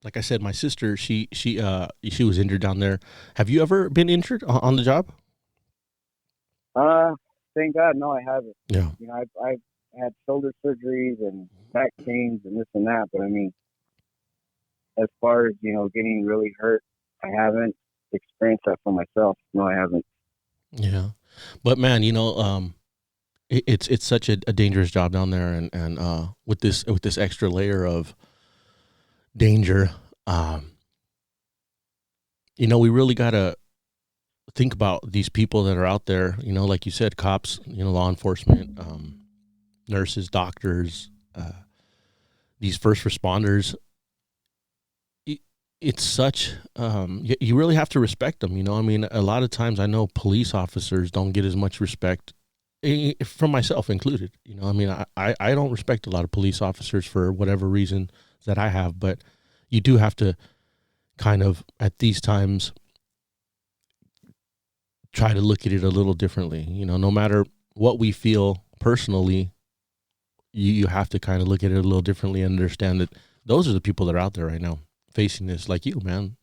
like I said, my sister, she was injured down there. Have you ever been injured on the job? Uh, Thank God, no, I haven't. Yeah. I've had shoulder surgeries and back pains and this and that, but I mean, as far as getting really hurt, I haven't experienced that for myself. No, I haven't. Yeah. But man, it's such a dangerous job down there, and with this extra layer of danger, um, we really gotta think about these people that are out there. Like you said, cops, law enforcement, nurses, doctors, these first responders. It's such you really have to respect them. I mean, a lot of times I know police officers don't get as much respect, from myself included. I mean, I don't respect a lot of police officers for whatever reason that I have, but you do have to kind of at these times try to look at it a little differently. No matter what we feel personally, you have to kind of look at it a little differently and understand that those are the people that are out there right now facing this, like you, man.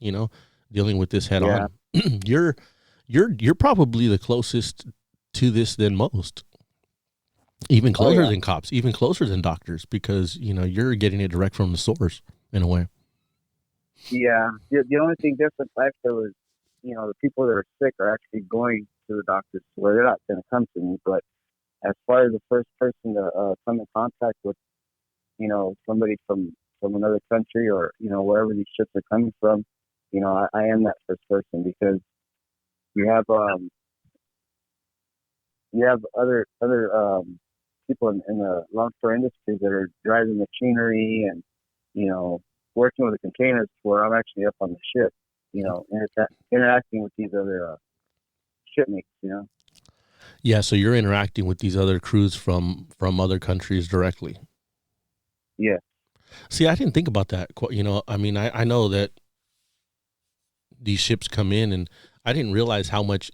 Dealing with this head Yeah. on. you're you're probably the closest to this than most, even Oh closer yeah. than cops, even closer than doctors, because you're getting it direct from the source in a way. Yeah. The only thing different I feel is, the people that are sick are actually going to the doctors where they're not going to come to me. But as far as the first person to come in contact with, somebody from another country or wherever these ships are coming from, I am that first person because you have um you have other people in the longshore industry that are driving machinery and you know working with the containers where I'm actually up on the ship, interacting with these other shipmates. Yeah, so you're interacting with these other crews from other countries directly. Yeah, See, I didn't think about that. I mean, I know that these ships come in, and I didn't realize how much.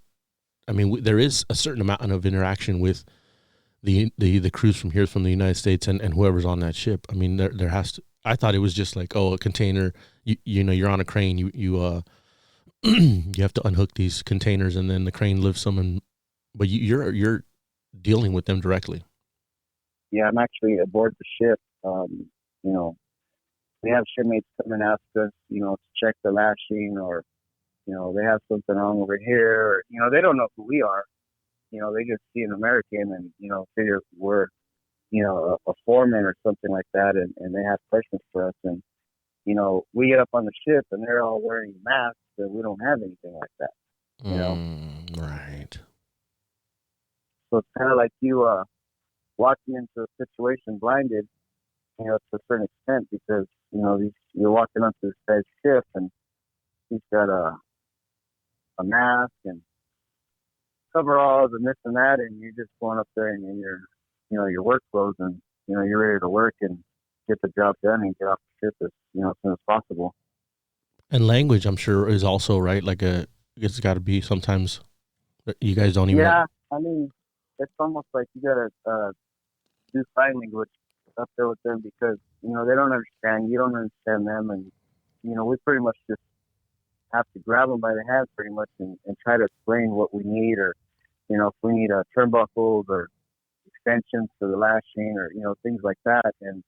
I mean, there is a certain amount of interaction with the crews from here, from the United States, and whoever's on that ship. I mean, there has to. I thought it was just like, oh, a container. You're on a crane. You have to unhook these containers, and then the crane lifts them, and but you're dealing with them directly. yeah, I'm actually aboard the ship. You know, we have shipmates come and ask us, to check the lashing or they have something wrong over here. Or, they don't know who we are. They just see an American and figure we're a foreman or something like that, and they have questions for us. And we get up on the ship and they're all wearing masks, and we don't have anything like that. You know, Right. so it's kind of like you walking into a situation blinded, to a certain extent because you're walking onto this guy's ship and he's got a mask and coveralls and this and that, and you're just going up there and your work clothes and you're ready to work and get the job done and get off the ship as soon as possible. And language, I'm sure, is also right. Like it's got to be sometimes you guys don't even. Yeah, I mean, it's almost like you gotta do sign language up there with them because they don't understand, you don't understand them, and we pretty much just have to grab them by the hand pretty much and try to explain what we need or if we need turnbuckles or extensions for the lashing or things like that, and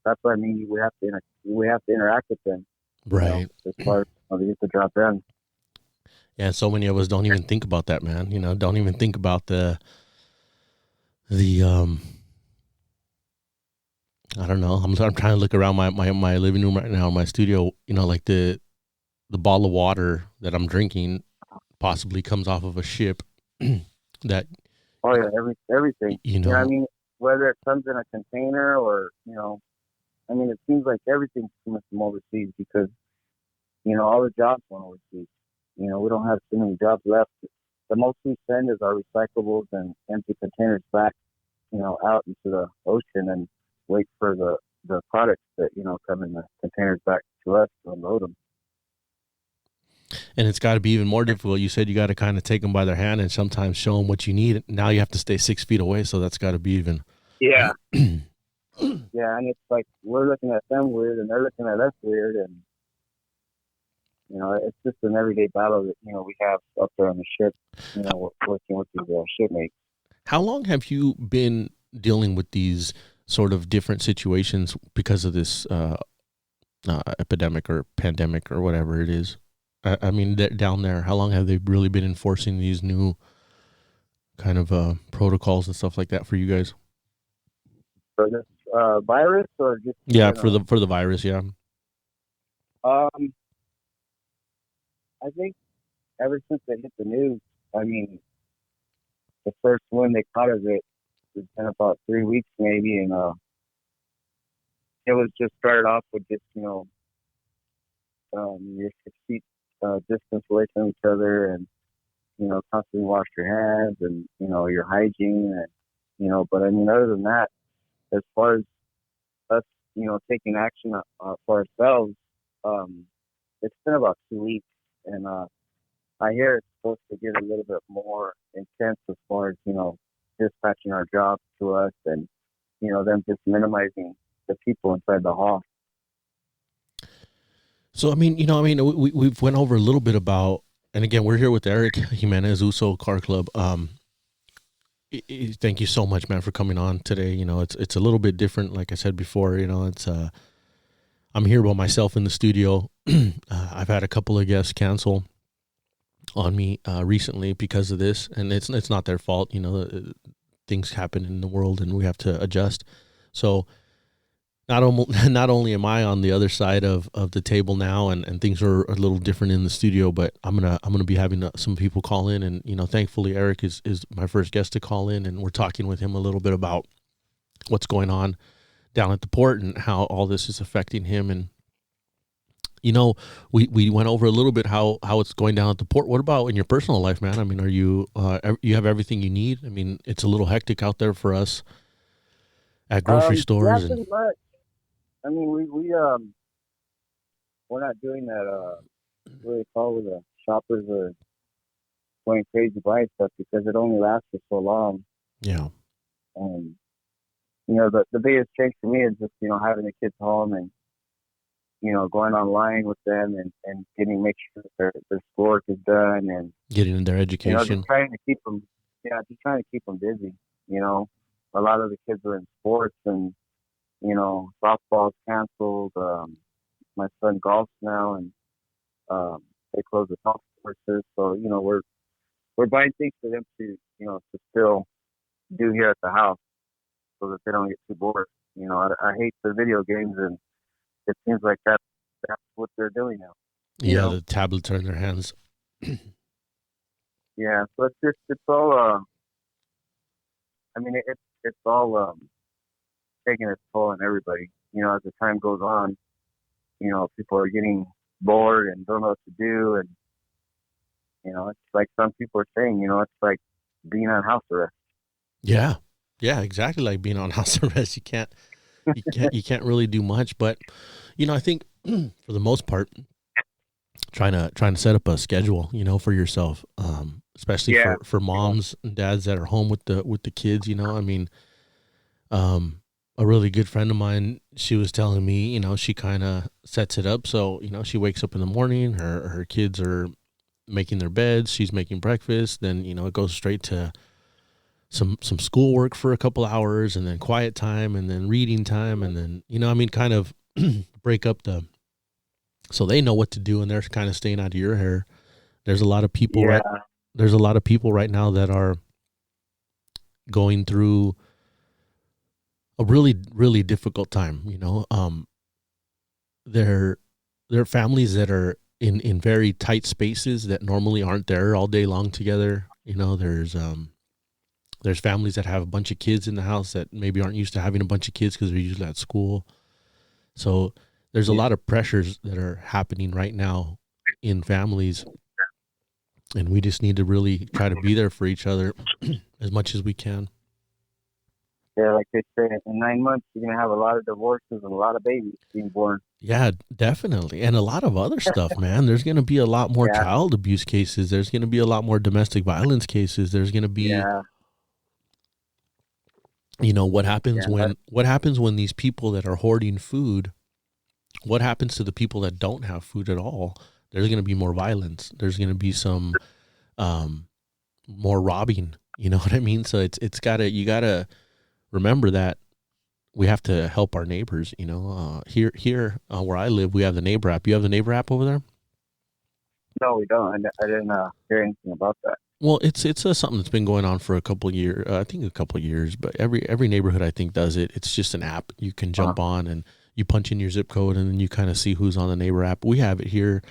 that's what I mean. We have to interact with them, Right. as far as to get the job done. Yeah, so many of us don't even think about that, man. Don't even think about the I don't know. I'm trying to look around my living room right now, my studio. Like the bottle of water that I'm drinking possibly comes off of a ship that Oh yeah, everything. you I know. mean, whether it comes in a container or I mean, it seems like everything's coming from overseas because all the jobs went overseas. We don't have too many jobs left. The most we send is our recyclables and empty containers back, out into the ocean and wait for the products that come in the containers back to us to unload them. And it's got to be even more difficult. You said you got to kind of take them by their hand and sometimes show them what you need. Now you have to stay 6 feet away, so that's got to be even. Yeah, Yeah, and it's like we're looking at them weird, and they're looking at us weird, and it's just an everyday battle that we have up there on the ship. Working with these shipmates. How long have you been dealing with these sort of different situations because of this epidemic or pandemic or whatever it is? I mean, down there, how long have they really been enforcing these new kind of protocols and stuff like that for you guys? For this virus, or just in Yeah, general? for the virus, yeah. Um, I think ever since they hit the news, I mean, the first one they caught of it has been about 3 weeks maybe, and it was just started off with just your 6 feet distance away from each other, and constantly wash your hands, and your hygiene, and But I mean, other than that, as far as us, taking action for ourselves, um, it's been about 2 weeks, and I hear it's supposed to get a little bit more intense as far as dispatching our jobs to us, and them just minimizing the people inside the hall. So I mean, we've went over a little bit about, and again, we're here with Erik Jimenez, USO Car Club. Thank you so much, man, for coming on today. It's a little bit different, like I said before. It's I'm here by myself in the studio. I've had a couple of guests cancel on me recently because of this, and it's not their fault. Things happen in the world, and we have to adjust. So not only am I on the other side of the table now, and things are a little different in the studio, but I'm gonna be having some people call in, and thankfully Erik is my first guest to call in, and we're talking with him a little bit about what's going on down at the port and how all this is affecting him. And we went over a little bit how it's going down at the port. What about in your personal life, man? I mean, are you you have everything you need? I mean, it's a little hectic out there for us at grocery Yeah, stores. And pretty much. I mean, we're not doing that. What do they call it? The shoppers are going crazy buy stuff because it only lasts for so long. yeah, And the biggest change for me is just having the kids home, and going online with them, and make sure that their schoolwork is done, and getting in their education. just trying to keep them, yeah, just trying to keep them busy. A lot of the kids are in sports, and softball's canceled. My son golfs now, and they close the golf courses. So we're buying things for them to still do here at the house, so that they don't get too bored. I hate the video games, and it seems like that's what they're doing now. Yeah, the tablets are in their hands. Yeah, so it's all. I mean, it's all taking its toll on everybody. As the time goes on, people are getting bored and don't know what to do, and it's like some people are saying, it's like being on house arrest. Yeah, yeah, exactly like being on house arrest. You can't really do much. But I think for the most part, trying to set up a schedule, for yourself, especially Yeah. for moms and dads that are home with the kids. I mean, a really good friend of mine, she was telling me, she kind of sets it up. So, she wakes up in the morning, her kids are making their beds, she's making breakfast, then, it goes straight to some schoolwork for a couple hours, and then quiet time, and then reading time. And then, kind of break up so they know what to do, and they're kind of staying out of your hair. There's a lot of people, Yeah. There's a lot of people right now that are going through a really, really difficult time. They're families that are in very tight spaces that normally aren't there all day long together. There's families that have a bunch of kids in the house that maybe aren't used to having a bunch of kids because they're usually at school. So there's a lot of pressures that are happening right now in families, and we just need to really try to be there for each other as much as we can. Yeah, like they say, in 9 months, you're going to have a lot of divorces and a lot of babies being born. Yeah, definitely. And a lot of other stuff, man. There's going to be a lot more Yeah. child abuse cases. There's going to be a lot more domestic violence cases. There's going to be Yeah. You know, Yeah. what happens when these people that are hoarding food, what happens to the people that don't have food at all? There's going to be more violence. There's going to be some um, more robbing. You know what I mean? So it's gotta you gotta remember that we have to help our neighbors. You know, here where I live, we have the neighbor app. You have the neighbor app over there? No, we don't. I didn't hear anything about that. Well, it's something that's been going on for a couple of years. I think a couple of years, but every neighborhood I think does it. It's just an app you can Uh, jump on and you punch in your zip code and then you kind of see who's on the neighbor app. We have it here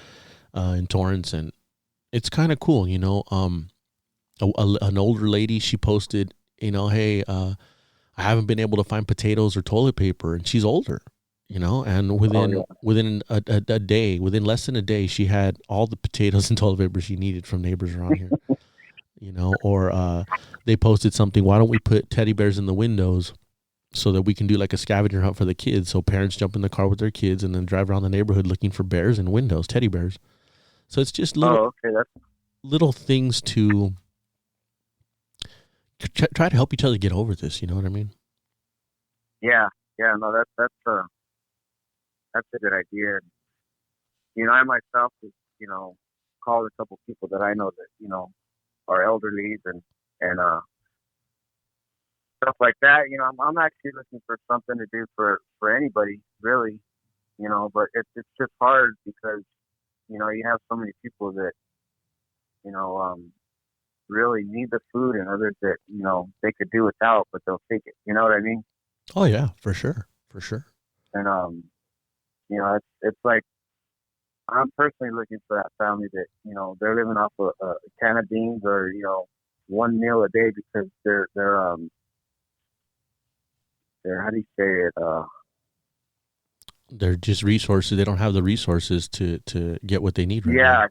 in Torrance, and it's kind of cool. You know, an older lady, she posted, you know, hey, I haven't been able to find potatoes or toilet paper, and she's older, you know, and oh yeah. within a day, within less than a day, she had all the potatoes and toilet paper she needed from neighbors around here, you know. Or they posted something, why don't we put teddy bears in the windows so that we can do like a scavenger hunt for the kids, so parents jump in the car with their kids and then drive around the neighborhood looking for bears in windows, teddy bears. So it's just Oh, okay. That's little things to try to help each other get over this, you know what I mean? yeah, yeah. No, that's a good idea. You know, I myself, you know, called a couple people that I know that are elderly and stuff like that. You know, I'm actually looking for something to do for anybody really. You know, but it's just hard because you have so many people that you know really need the food and others that they could do without, but they'll take it. You know what I mean? Oh yeah, for sure, for sure. And it's like I'm personally looking for that family that they're living off a can of beans or one meal a day because they're how do you say it They're just resources. They don't have the resources to get what they need right now. yeah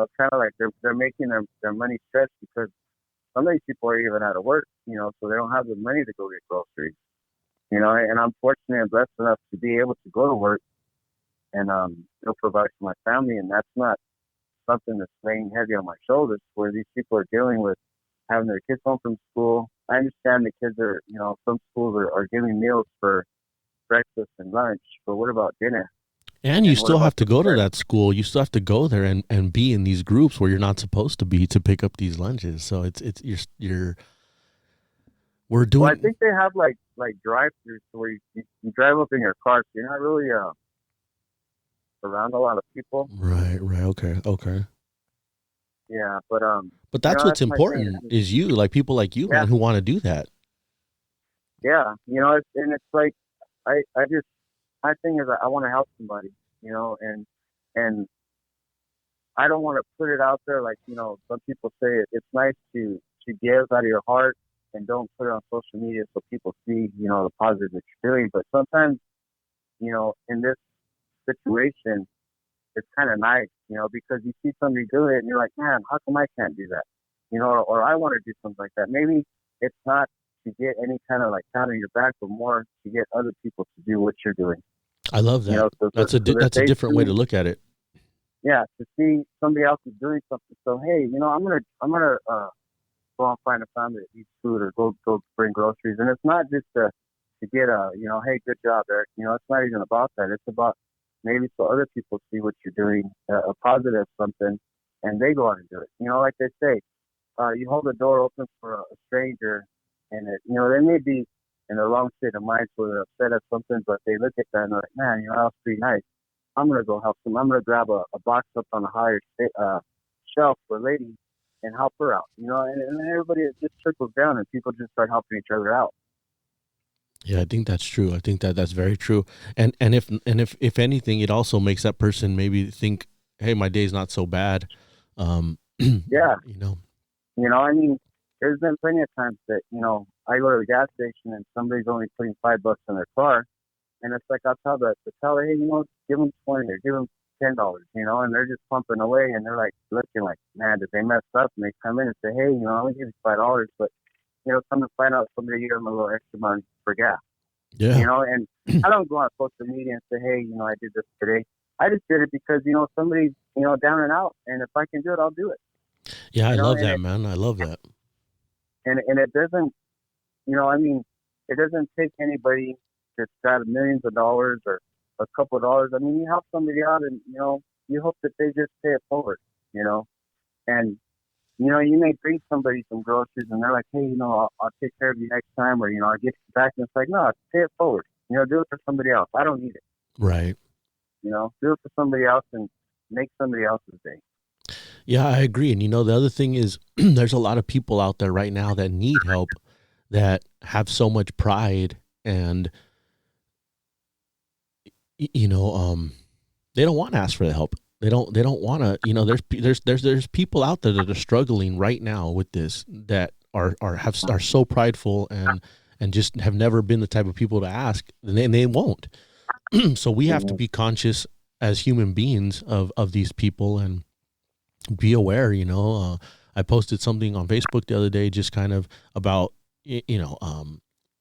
it's kind of like they're making their money stretch because some of these people are even out of work, so they don't have the money to go get groceries, and I'm fortunate and blessed enough to be able to go to work and provide for my family, and that's not something that's laying heavy on my shoulders where these people are dealing with having their kids home from school. I understand the kids are, some schools are giving meals for breakfast and lunch, but what about dinner? And you And what still have about to the go to dessert? that school. You still have to go there and be in these groups where you're not supposed to be to pick up these lunches. So it's you're we're Well, I doing think they have like drive-throughs where you drive up in your car, so you're not really around a lot of people. right, right, okay, okay. Yeah, but But that's what's that's my thing. important is you, like people like you, Yeah, man, who want to do that. yeah, it's like I just my thing is I want to help somebody, and I don't want to put it out there like some people say it's nice to give out of your heart and don't put it on social media so people see the positive that you're doing. But sometimes in this situation it's kind of nice because you see somebody do it and you're like, man, how come I can't do that? Or I want to do something like that. Maybe it's not to get any kind of like pat on your back, but more to get other people to do what you're doing. I love that. So that That's a they different way to see, look at it. yeah, to see somebody else is doing something. So hey, I'm gonna go and find a family that eats food or go bring groceries. And it's not just to get hey, good job, Eric. It's not even about that. It's about maybe so other people see what you're doing, a positive something, and they go out and do it. Like they say, you hold the door open for a stranger, and they may be in a wrong state of mind, so they're upset at something, but they look at that and they're like, man, that was pretty nice. I'm gonna go help them. I'm gonna grab a box up on a higher shelf for a lady and help her out. And then everybody it just trickles down, and people just start helping each other out. Yeah, I think that's true. I think that's very true. And if anything, it also makes that person maybe think, hey, my day's not so bad. Yeah, You know. I mean, there's been plenty of times that I go to the gas station and somebody's only putting $5 in their car, and it's like I'll tell the teller, hey, give them 20 or give them $10, and they're just pumping away, and they're like looking like, man, did they mess up? And they come in and say, hey, I only give you $5, but come to find out somebody gave them a little extra money for gas, Yeah. and I don't go on social media and say, hey, I did this today. I just did it because somebody's down and out, and if I can do it, I'll do it. Yeah, I love And that, man. I love that. it doesn't. I mean, it doesn't take anybody that's got millions of dollars or a couple of dollars. I mean, you help somebody out, and you hope that they just pay it forward. You know, and you may bring somebody some groceries, and they're like, hey, I'll take care of you next time, or I'll get you back. And it's like, no, pay it forward. Do it for somebody else. I don't need it. Right. Do it for somebody else and make somebody else's day. Yeah, I agree. And the other thing is there's a lot of people out there right now that need help, that have so much pride, and they don't want to ask for the help. They don't want to, there's people out there that are struggling right now with this, that are so prideful, and just have never been the type of people to ask, and they won't. So we have to be conscious as human beings of these people, and be aware. I posted something on Facebook the other day, just kind of about,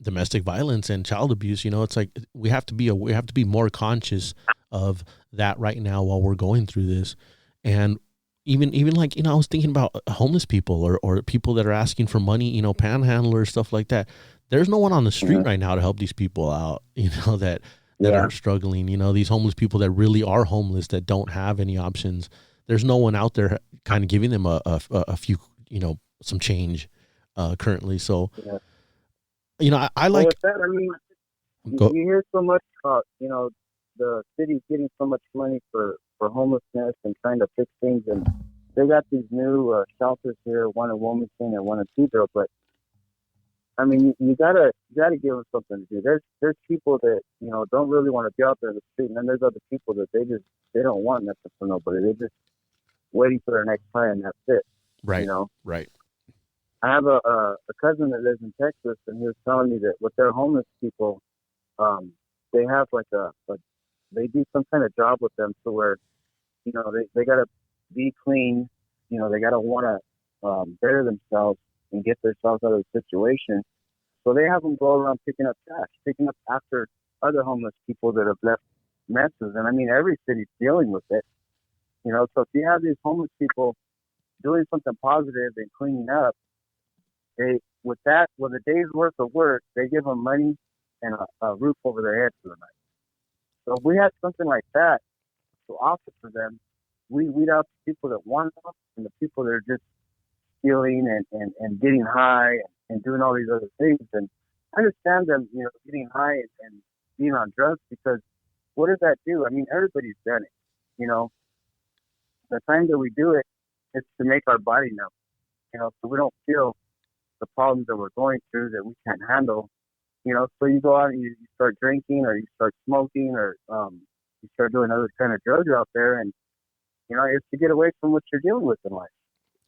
domestic violence and child abuse. It's like we have to be more conscious of that right now while we're going through this. And even like, I was thinking about homeless people, or people that are asking for money, panhandlers, stuff like that. There's no one on the street right now to help these people out, that are struggling, these homeless people that really are homeless, that don't have any options. There's no one out there kind of giving them a few, some change currently. So, I like. With that, I mean, you hear so much about, the city's getting so much money for homelessness and trying to fix things, and they got these new shelters here, one in Wilmington and one in Pedro. But I mean, you gotta give them something to do. There's people that don't really want to be out there in the street, and then there's other people that they don't want nothing for nobody. They're just waiting for their next plan, and that's it. Right. Right. I have a cousin that lives in Texas, and he was telling me that with their homeless people, they have like they do some kind of job with them, to where they gotta be clean, they gotta want to better themselves and get themselves out of the situation. So they have them go around picking up trash, picking up after other homeless people that have left messes. And I mean, every city's dealing with it. So if you have these homeless people doing something positive and cleaning up, with a day's worth of work, they give them money and a roof over their head for the night. So if we had something like that to offer for them, we weed out the people that want them and the people that are just stealing and getting high and doing all these other things. And I understand them, getting high and being on drugs, because what does that do? I mean, everybody's done it. The time that we do it is to make our body numb, so we don't feel the problems that we're going through that we can't handle. So you go out and you start drinking, or you start smoking, or you start doing other kind of drugs out there, and it's to get away from what you're dealing with in life.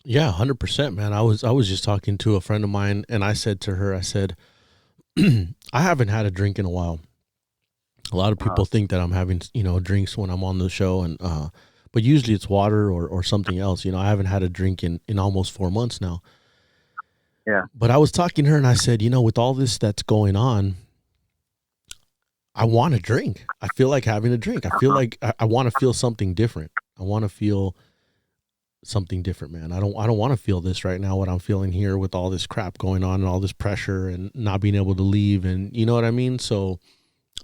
Yeah, 100%, man. I was just talking to a friend of mine, and I said to her, I said, I haven't had a drink in a while. A lot of people think that I'm having, drinks when I'm on the show, and but usually it's water or something else. I haven't had a drink in almost 4 months now. Yeah. But I was talking to her, and I said, with all this that's going on, I want a drink. I feel like having a drink. I feel like I want to feel something different. I want to feel something different, man. I don't want to feel this right now, what I'm feeling here, with all this crap going on and all this pressure and not being able to leave, and you know what I mean? So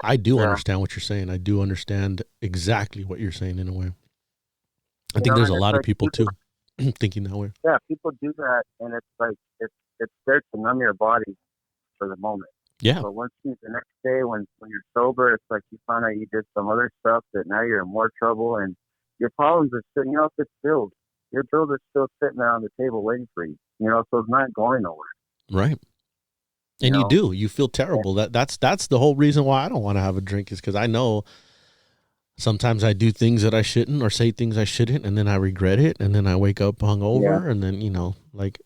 I do understand what you're saying. I do understand exactly what you're saying in a way. I think there's a lot of people too thinking that way. Yeah, people do that, and it's like it's there to numb your body for the moment. Yeah. But the next day when you're sober, it's like you find out you did some other stuff that now you're in more trouble, and your problems are still, if it's bills, your bills are still sitting there on the table waiting for you. So it's not going nowhere. Right. And you feel terrible. That's the whole reason why I don't want to have a drink, is because I know sometimes I do things that I shouldn't, or say things I shouldn't, and then I regret it, and then I wake up hungover, and then like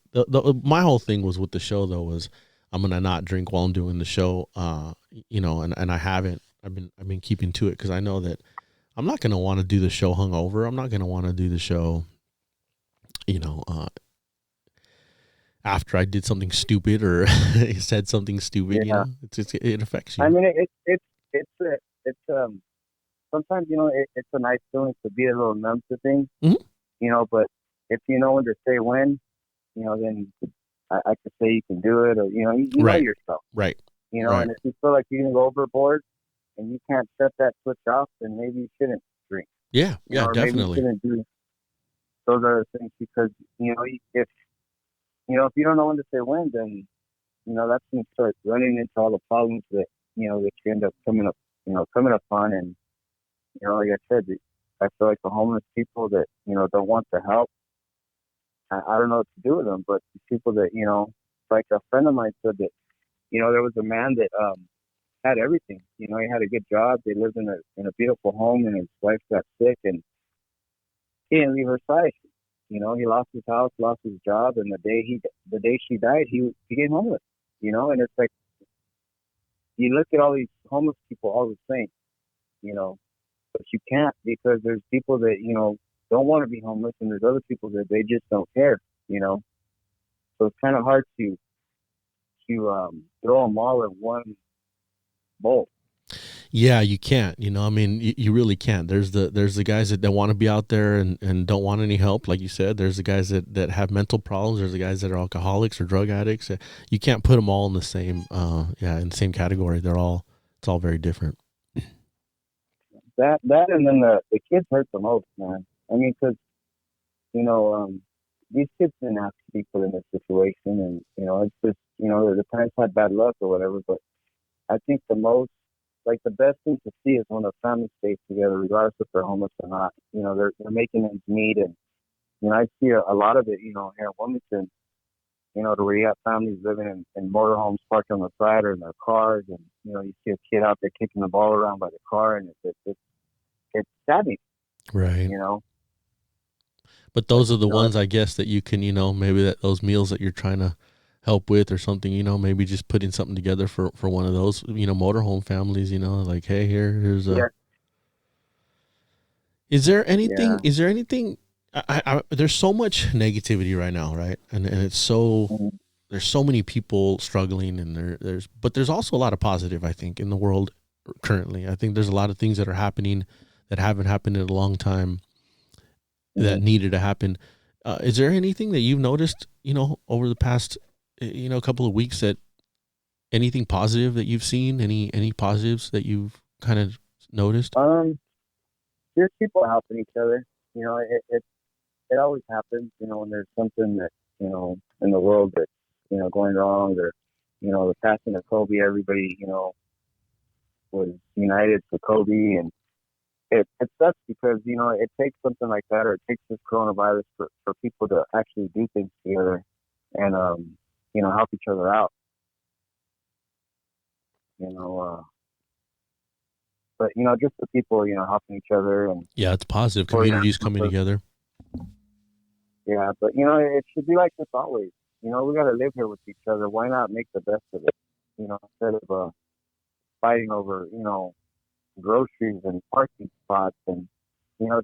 my whole thing was with the show though was I'm gonna not drink while I'm doing the show, and I haven't. I've been keeping to it, because I know that I'm not gonna want to do the show hungover. I'm not gonna want to do the show, after I did something stupid or said something stupid. Yeah. It affects you. I mean, it's sometimes, it's a nice feeling to be a little numb to things, Mm-hmm. but if you know when to say when, then I could say you can do it, or you know Right. yourself, Right. and Right. if you feel like you're gonna go overboard and you can't shut that switch off, then maybe you shouldn't drink, Yeah. Yeah. or maybe you Definitely. shouldn't do those other things because if if you don't know when to say when, then that's when you start running into all the problems that you end up coming upon, and like I said, I feel like the homeless people that don't want the help. I don't know what to do with them, but the people that like a friend of mine said that there was a man that had everything. He had a good job. They lived in a beautiful home, and his wife got sick, and he didn't leave her side. He lost his house, lost his job, and the day she died, he became homeless. And it's like you look at all these homeless people all the same, you know, but you can't because there's people that don't want to be homeless, and there's other people that they just don't care. You know, so it's kind of hard to throw them all in one bowl. Yeah, you can't. I mean, you really can't. There's the guys that want to be out there and don't want any help, like you said. There's the guys that have mental problems. There's the guys that are alcoholics or drug addicts. You can't put them all in the same in the same category. It's all very different. That and then the kids hurt the most, man. I mean, because you know these kids didn't have to be put in this situation, and it's just the parents had bad luck or whatever. But I think the best thing to see is when a family stays together, regardless if they're homeless or not. They're making ends meet, and I see a lot of it. Here in Wilmington, to where you have families living in motorhomes parked on the side or in their cars, and you see a kid out there kicking the ball around by the car, and it's saddening. Right. You know, But but those are the ones, I guess, that you can, maybe those meals that you're trying to help with or something, maybe just putting something together for one of those, motorhome families, like, hey, here's a. yeah, Is there yeah, anything? Is there anything? There's so much negativity right now, right? And it's so mhm, there's so many people struggling, and but there's also a lot of positive, I think, in the world currently. I think there's a lot of things that are happening that haven't happened in a long time that mhm. needed to happen. Is there anything that you've noticed, over the past, couple of weeks, that anything positive that you've seen, any positives that you've kind of noticed? Um, there's people helping each other. It always happens. When there's something that in the world that's going wrong, or the passing of Kobe, everybody was united for Kobe, and it sucks because it takes something like that, or it takes this coronavirus for people to actually do things together and help each other out. You know, but just the people helping each other and Yeah, it's positive. supporting one Communities coming another. together. Yeah, but it should be like this always. We got to live here with each other. Why not make the best of it? Instead of fighting over groceries and parking spots, and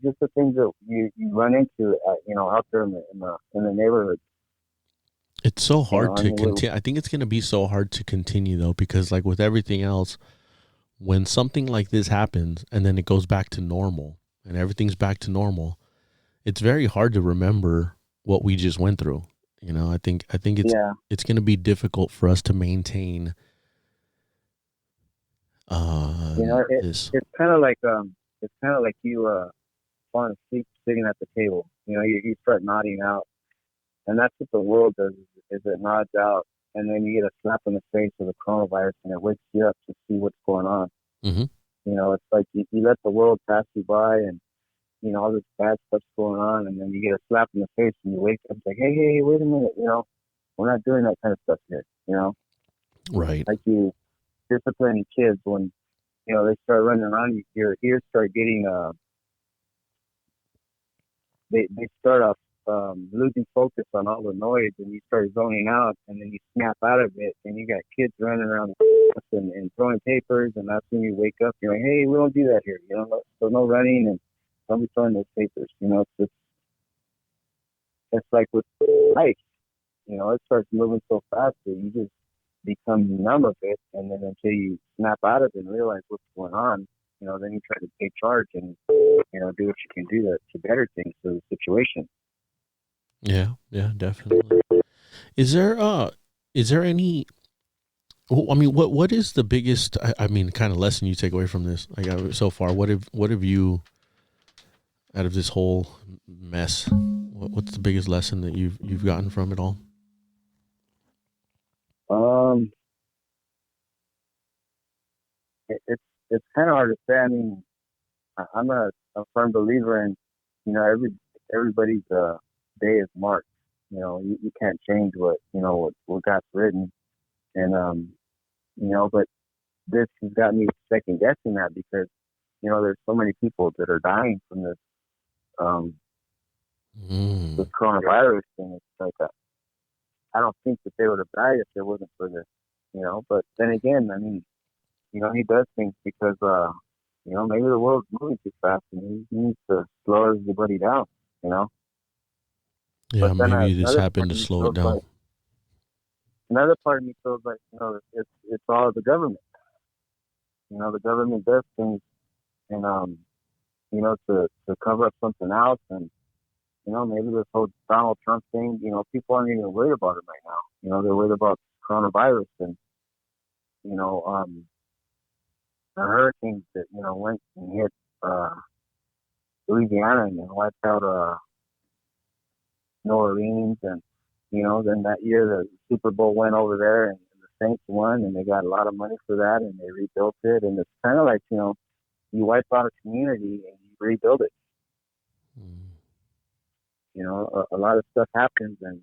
just the things that you run into out there in the neighborhood. It's so hard I to mean, continue. I think it's going to be so hard to continue though, because like with everything else, when something like this happens and then it goes back to normal and everything's back to normal, it's very hard to remember what we just went through. I think yeah, it's going to be difficult for us to maintain this. it's kind of like you falling asleep sitting at the table. You start nodding out, and that's what the world does. Is it nods out, and then you get a slap in the face of the coronavirus, and it wakes you up to see what's going on. Hmm. It's like you let the world pass you by, and all this bad stuff's going on, and then you get a slap in the face, and you wake up like, hey, wait a minute, we're not doing that kind of stuff here. Right. Like you disciplining kids when they start running around, your ears start getting they start off losing focus on all the noise, and you start zoning out, and then you snap out of it, and you got kids running around and throwing papers, and that's when you wake up. You're like, hey, we don't do that here. So no running, and don't be throwing those papers. It's like with life. It starts moving so fast that you just become numb of it, and then until you snap out of it and realize what's going on, then you try to take charge and do what you can do to better things for the situation. Yeah. Yeah. Definitely. Is there any? Well, I mean, what is the biggest? I mean, kind of lesson you take away from this? Like so far, what have you out of this whole mess? What's the biggest lesson that you've gotten from it all? Um, it's kind of hard to say. I mean, I'm a firm believer in, everybody's day is marked. You can't change what God's written, and but this has got me second guessing that because there's so many people that are dying from um this Mm. coronavirus thing. It's like I don't think that they would have died if it wasn't for this. But then again, I mean, he does things because maybe the world's moving too fast and he needs to slow everybody down. You know, Yeah, but then maybe this another happened part to of me slow it feels down. like another part of me feels like it's all the government. The government does things and to cover up something else and maybe this whole Donald Trump thing, people aren't even worried about it right now. They're worried about coronavirus and, you know, um, the hurricanes that, went and hit, Louisiana and wiped out, New Orleans. And, then that year the Super Bowl went over there and the Saints won and they got a lot of money for that and they rebuilt it. And it's kind of like, you wipe out a community and you rebuild it. Mm. A lot of stuff happens and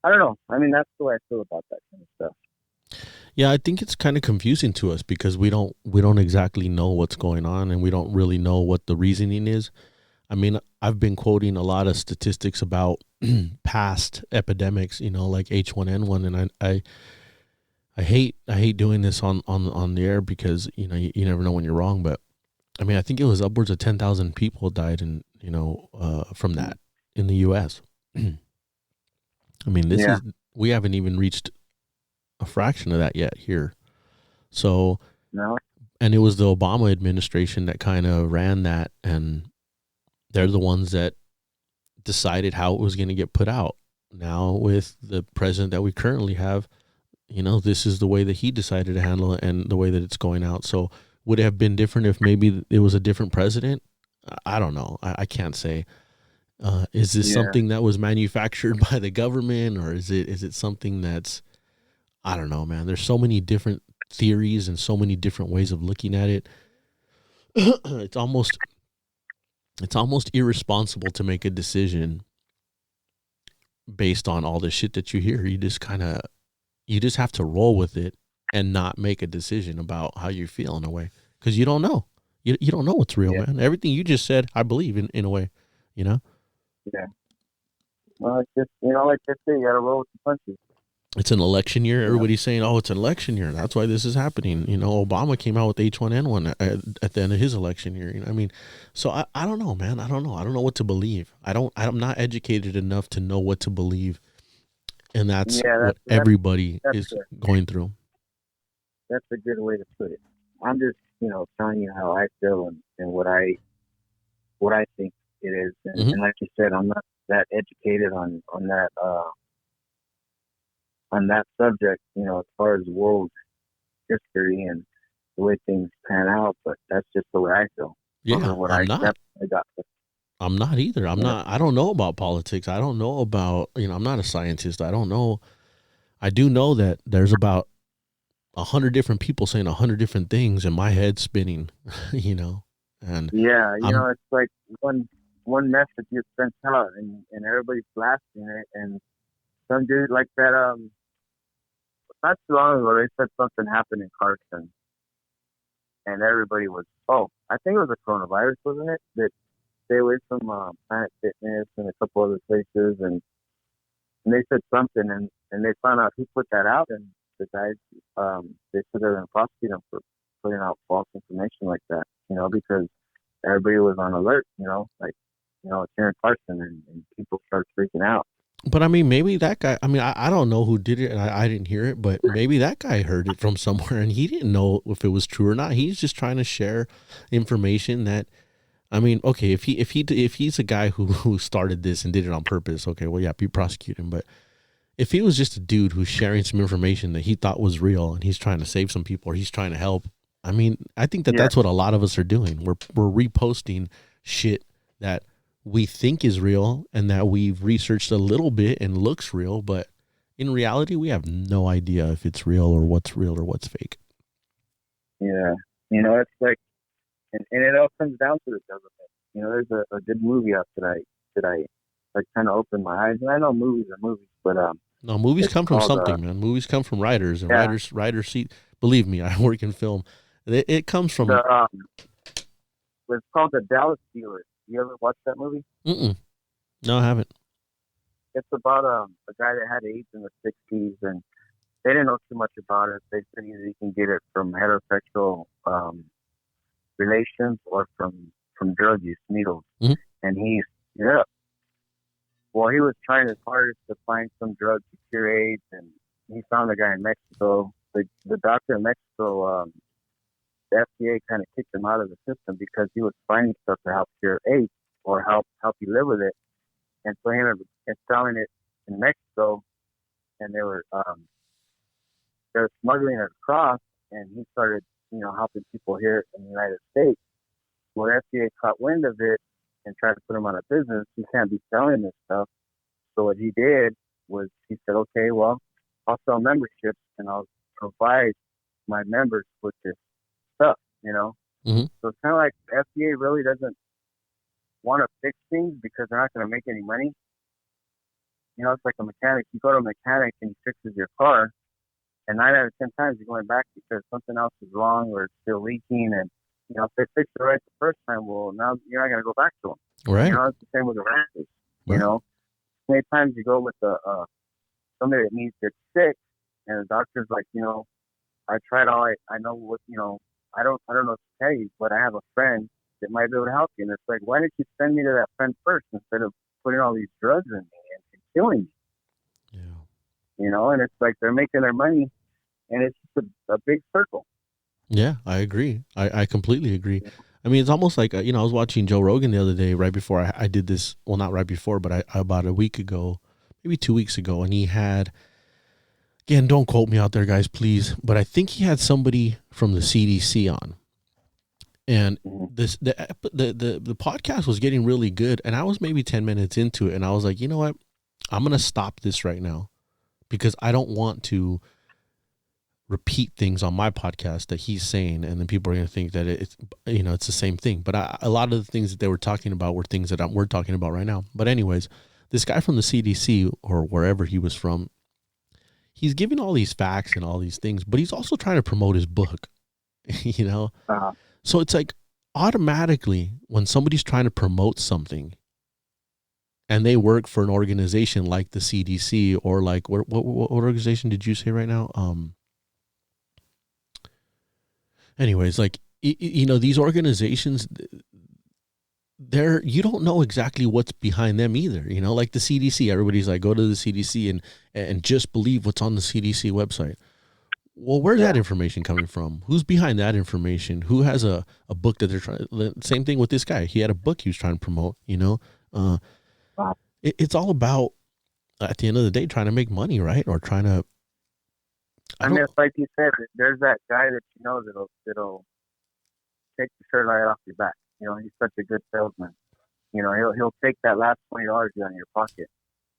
I don't know. I mean, that's the way I feel about that kind of stuff. Yeah, I think it's kind of confusing to us because we don't exactly know what's going on and we don't really know what the reasoning is. I mean, I've been quoting a lot of statistics about past epidemics, like H1N1, and I hate doing this on the air because you never know when you're wrong, but I mean, I think it was upwards of 10,000 people died from that in the U.S. I mean, Yeah. we haven't even reached a fraction of that yet here. So, No. and it was the Obama administration that kind of ran that, and they're the ones that decided how it was going to get put out. Now, with the president that we currently have, this is the way that he decided to handle it and the way that it's going out. So, would it have been different if maybe it was a different president? I don't know. I can't say. Is this Yeah. something that was manufactured by the government, or is it something that's, I don't know, man. There's so many different theories and so many different ways of looking at it. it's almost it's almost irresponsible to make a decision based on all the shit that you hear. You just have to roll with it and not make a decision about how you feel in a way because you don't know. You don't know what's real, Yeah. man. Everything you just said, I believe in a way, you know. Yeah. Well, it's just like they say, you got to roll with the punches. It's an election year. You know. Everybody's saying, "Oh, it's an election year. That's why this is happening." Obama came out with H1N1 at the end of his election year. I mean, so I don't know, man. I don't know. I don't know what to believe. I'm not educated enough to know what to believe, and that's Yeah. what That's everybody that's is a, going through. that's a good way to put it. I'm just telling you how I feel and what I think it is. Hmm. And like you said, I'm not that educated on that subject. As far as world history and the way things pan out. But that's just the way I feel Yeah, or what I'm not. I got. I'm not either. I'm You know. not. I don't know about politics. I don't know about. I'm not a scientist. I don't know. I do know that there's about 100 different people saying 100 different things, and my head's spinning. And Yeah, I'm it's like one message gets sent out and everybody's blasting it and some dude like that not too long ago they said something happened in Carson and everybody was I think it was a coronavirus, wasn't it? That stay away from Planet Fitness and a couple other places and they said something and they found out who put that out and the guys they said they're gonna prosecute them for putting out false information like that, because everybody was on alert, like, it's here in Carson and people start freaking out. But I mean, maybe that guy. I mean, I don't know who did it, and I didn't hear it. But maybe that guy heard it from somewhere, and he didn't know if it was true or not. He's just trying to share information that. I mean, okay, if he's a guy who started this and did it on purpose, okay, well, yeah, be prosecuting. But if he was just a dude who's sharing some information that he thought was real and he's trying to save some people or he's trying to help, I mean, I think that Yeah, that's what a lot of us are doing. We're reposting shit that we think is real and that we've researched a little bit and looks real, but in reality, we have no idea if it's real or what's fake. yeah. It's like, and it all comes down to the government. There's a good movie out that I like kind of opened my eyes. And I know movies are movies, but No, movies it's come from called something, man. Movies come from writers, and yeah, writers see. Believe me, I work in film. It comes the from. it's called The Dallas Steelers. You ever watch that movie? Mm-mm. No, I haven't. It's about a guy that had AIDS in the '60s, and they didn't know too much about it. They said either you can get it from heterosexual relations or from drug use, needles. Mhm. And yeah. Well, he was trying his hardest to find some drug to cure AIDS, and he found a guy in Mexico. The doctor in Mexico, the FDA kind of kicked him out of the system because he was finding stuff to help cure AIDS or help you live with it. And so he ended up installing it in Mexico, and they were smuggling it across, and he started helping people here in the United States. Well, the FDA caught wind of it and tried to put him out of business. He can't be selling this stuff. So what he did was he said, okay, well, I'll sell memberships and I'll provide my members with this stuff. Mm-hmm. So it's kind of like the FDA really doesn't want to fix things because they're not going to make any money. It's like a mechanic. You go to a mechanic and he fixes your car, and 9 out of 10 times you're going back because something else is wrong or it's still leaking. And if they fix it right the first time, well, now you're not going to go back to them. Right. It's the same with the rashes. Right. Many times you go with somebody that needs to get sick, and the doctor's like, I tried all I know what I don't know what to tell you, but I have a friend that might be able to help you. And it's like, why didn't you send me to that friend first instead of putting all these drugs in me and killing me? Yeah. And it's like they're making their money, and it's just a big circle. Yeah, I agree. I completely agree. I mean, it's almost like, I was watching Joe Rogan the other day, right before I did this. Well, not right before, but about a week ago, maybe 2 weeks ago. And he had, again, don't quote me out there, guys, please. But I think he had somebody from the CDC on. And the podcast was getting really good. And I was maybe 10 minutes into it. And I was like, you know what? I'm going to stop this right now because I don't want to repeat things on my podcast that he's saying, and then people are going to think that it's the same thing. But a lot of the things that they were talking about were things that we're talking about right now. But anyways, this guy from the CDC or wherever he was from, he's giving all these facts and all these things, but he's also trying to promote his book. So it's like automatically when somebody's trying to promote something and they work for an organization like the CDC or like what organization did you say right now? Anyways, like, these organizations, you don't know exactly what's behind them either. Like the CDC, everybody's like, go to the CDC and just believe what's on the CDC website. Well, where's that information coming from? Who's behind that information? Who has a book that they're trying? Same thing with this guy. He had a book he was trying to promote, It's all about, at the end of the day, trying to make money, right? Or trying to, I mean, it's like you said, there's that guy that that'll take the shirt right off your back. He's such a good salesman. He'll take that last $20 out of your pocket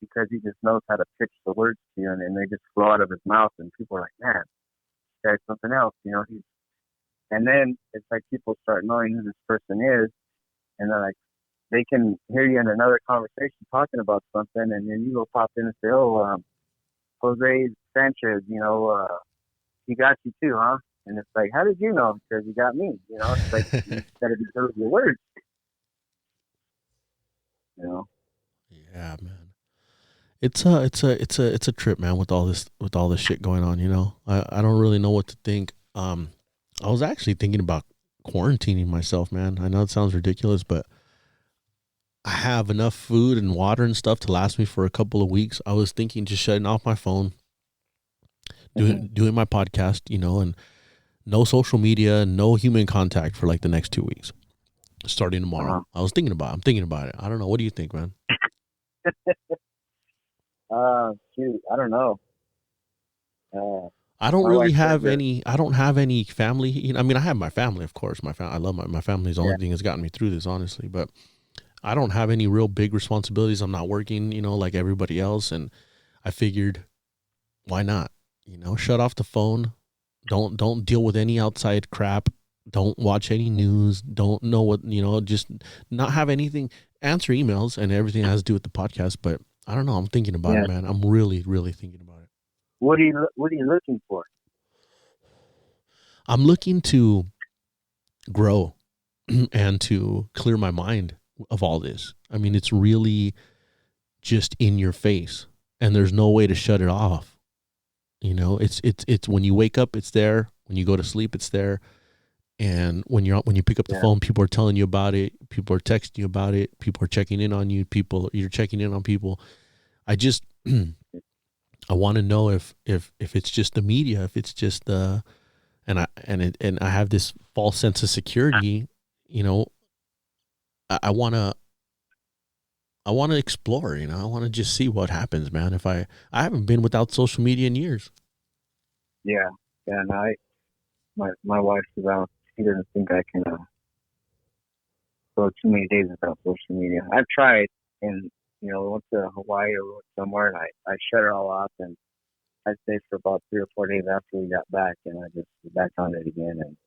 because he just knows how to pitch the words to you, and they just flow out of his mouth, and people are like, man, this guy's something else. And then it's like people start knowing who this person is, and they're like, they can hear you in another conversation talking about something, and then you go pop in and say, Jose Sanchez, he got you too, huh? And it's like, how did you know? Because he got me. It's like you gotta be good with your words. Yeah, man. It's a trip, man, with all this shit going on. I don't really know what to think. I was actually thinking about quarantining myself, man. I know it sounds ridiculous, but I have enough food and water and stuff to last me for a couple of weeks. I was thinking just shutting off my phone, doing my podcast, and no social media, no human contact for like the next 2 weeks, starting tomorrow. I'm thinking about it. I don't know. What do you think, man? Shoot, I don't know. Uh, I don't my really wife says have that. any. I don't have any family. I mean, I have my family, of course. I love my family. Is the Yeah, only thing that's gotten me through this, honestly. But I don't have any real big responsibilities. I'm not working, like everybody else. And I figured, why not? Shut off the phone. Don't deal with any outside crap. Don't watch any news. Don't know what, just not have anything. Answer emails and everything has to do with the podcast. But I don't know. I'm thinking about it, yeah. man. I'm really, really thinking about it. What are you looking for? I'm looking to grow and to clear my mind of all this. I mean, it's really just in your face and there's no way to shut it off. It's when you wake up, it's there. When you go to sleep, it's there. And when you pick up the Yeah, phone, people are telling you about it. People are texting you about it. People are checking in on you. You're checking in on people. I just, I want to know if it's just the media, if it's just and I have this false sense of security. You know, I want to explore. I want to just see what happens, man. If I haven't been without social media in years. yeah, yeah. And my wife's about. She doesn't think I can go too many days without social media. I've tried, and we went to Hawaii or we went somewhere, and I shut it all off, and I stayed for about 3 or 4 days after we got back, and I just was back on it again, and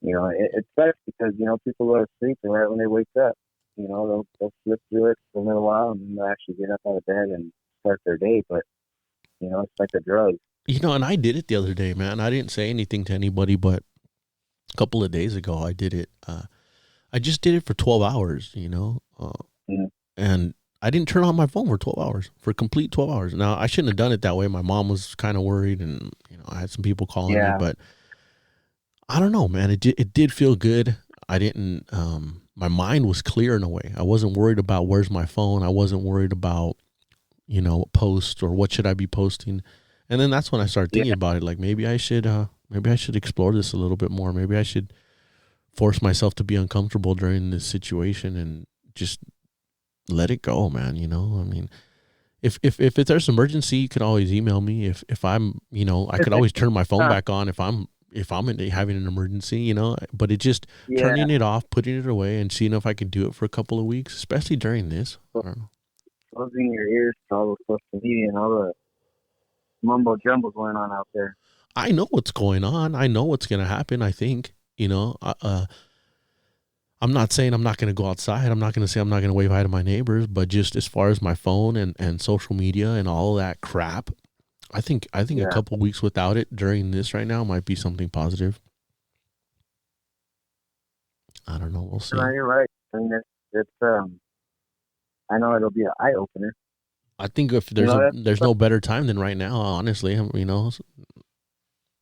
it sucks because people go to sleep, and right when they wake up, they'll slip through it for a little while, and then they'll actually get up out of bed and start their day, but it's like a drug. And I did it the other day, man. I didn't say anything to anybody, but a couple of days ago, I did it. I just did it for 12 hours, Mm-hmm. and I didn't turn on my phone for 12 hours, for complete 12 hours. Now, I shouldn't have done it that way. My mom was kind of worried, and, I had some people calling me, Yeah, but I don't know, man. It did feel good. I didn't, my mind was clear in a way. I wasn't worried about where's my phone. I wasn't worried about, post or what should I be posting. And then that's when I started yeah, thinking about it. Like maybe I should explore this a little bit more. Maybe I should force myself to be uncomfortable during this situation and just let it go, man. I mean, if there's an emergency, you could always email me. If I'm, I could always turn my phone huh, back on having an emergency, But it just yeah. turning it off, putting it away, and seeing if I could do it for a couple of weeks, especially during this. I don't know. Closing your ears to all the social media and all the mumbo jumbo going on out there. I know what's going on. I know what's going to happen. I think, I'm not saying I'm not going to go outside. I'm not going to say I'm not going to wave hi to my neighbors, but just as far as my phone and social media and all that crap, I think a Yeah, couple weeks without it during this right now might be something positive. I don't know. We'll no, see. you're right. I mean, it's I know it'll be an eye opener. I think if That's there's no better time than right now, honestly. yeah,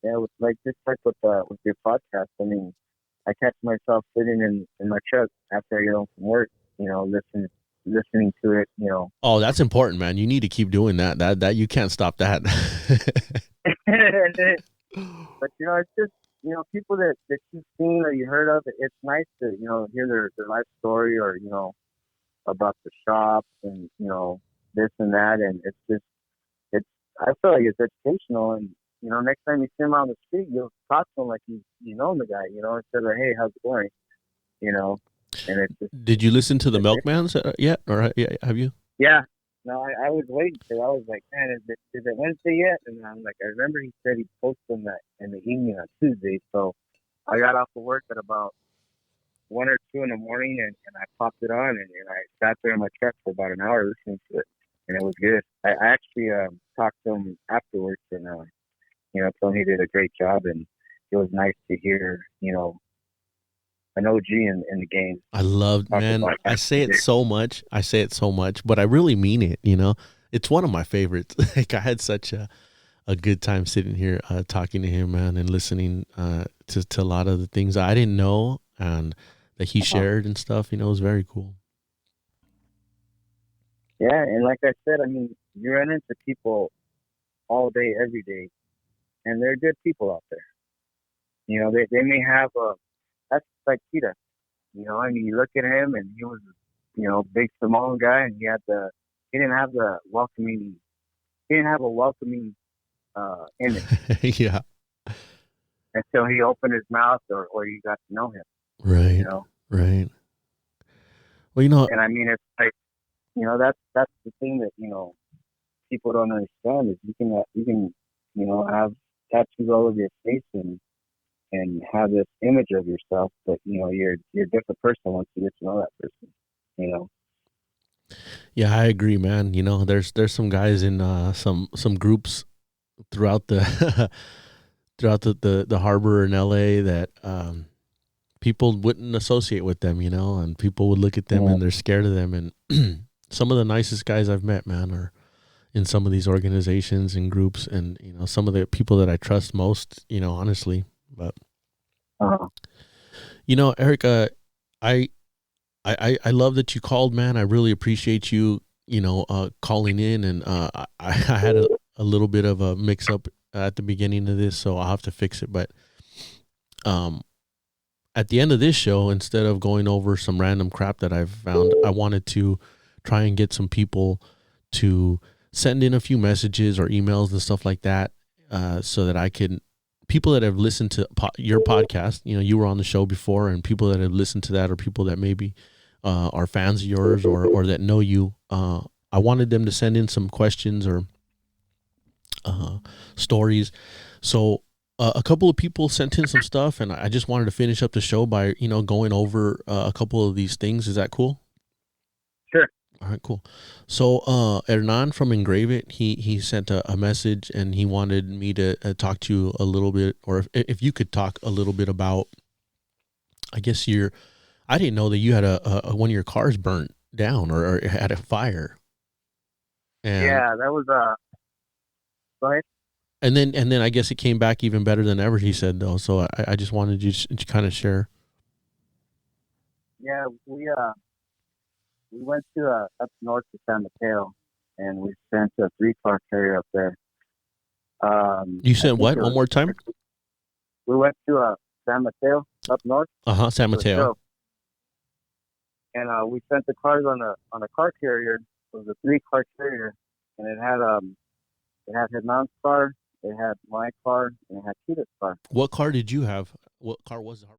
just like with your podcast. I mean, I catch myself sitting in my truck after I get home from work, listening to it, Oh, that's important, man. You need to keep doing that. That you can't stop that. but it's just people that you've seen or you heard of. It's nice to hear their life story or about the shops and this and that, and it's I feel like it's educational, and next time you see him on the street, you'll talk to him like you know the guy, instead of hey, how's it going, you know, and it's just Did you listen to the it, Milkmans yet, or have you? yeah. No, I was waiting because I was like, man, is it Wednesday yet? And I'm like, I remember he said he'd post them that in the evening on Tuesday, so I got off of work at about 1 or 2 in the morning, and I popped it on, and I sat there in my truck for about an hour listening to it, and it was good. I actually talked to him afterwards, and told him he did a great job, and it was nice to hear an OG in the game I loved, talk man. about I that. say it so much. But I really mean it. It's one of my favorites. Like I had such a good time sitting here talking to him, man, and listening to a lot of the things I didn't know and that he Uh-huh. shared and stuff. It was very cool. Yeah, and like I said, I mean, you run into people all day, every day, and they're good people out there. They may have that's like Peter. I mean, you look at him, and he was, big Samoan guy, and he had the he didn't have the welcoming. He didn't have a welcoming image Yeah. until he opened his mouth or you got to know him. You Right. know, Right. Well, you know, and I mean, it's like, that's the thing that people don't understand is you can have tattoos all over your face and have this image of yourself, but you're a different person once you get to know that person. You know. yeah, I agree, man. You know, there's some guys in some groups throughout the throughout the harbor in LA that people wouldn't associate with them, you know, and people would look at them Yeah. and they're scared of them. And some of the nicest guys I've met, man, are in some of these organizations and groups, and you know, some of the people that I trust most, you know, honestly. But Uh, you know, Eric, I I love that you called, man. I really appreciate you, you know, calling in, and I had a little bit of a mix up at the beginning of this, so I'll have to fix it. But um, at the end of this show, instead of going over some random crap that I've found, I wanted to try and get some people to send in a few messages or emails and stuff like that, so that I can people that have listened to your podcast. You know, you were on the show before, and people that have listened to that, or people that maybe are fans of yours or that know you. I wanted them to send in some questions or stories. So a couple of people sent in some stuff, and I just wanted to finish up the show by going over a couple of these things. Is that cool? sure. All right, cool. So Hernan from Engrave It, he sent a message, and he wanted me to talk to you a little bit, or if you could talk a little bit about, I guess I didn't know that you had a one of your cars burnt down or had a fire, and Yeah, that was go ahead. and then I guess it came back even better than ever. He said though, so I just wanted you to kind of share. Yeah, we went to up north to San Mateo, and we sent a 3-car carrier up there. You I said think what? it One was. more time? We went to San Mateo up north San to a Mateo. show, and we sent the cars on a car carrier. It was a 3-car carrier, and it had Hernan's car, it had my car, and it had Tita's car. What car did you have? What car was it?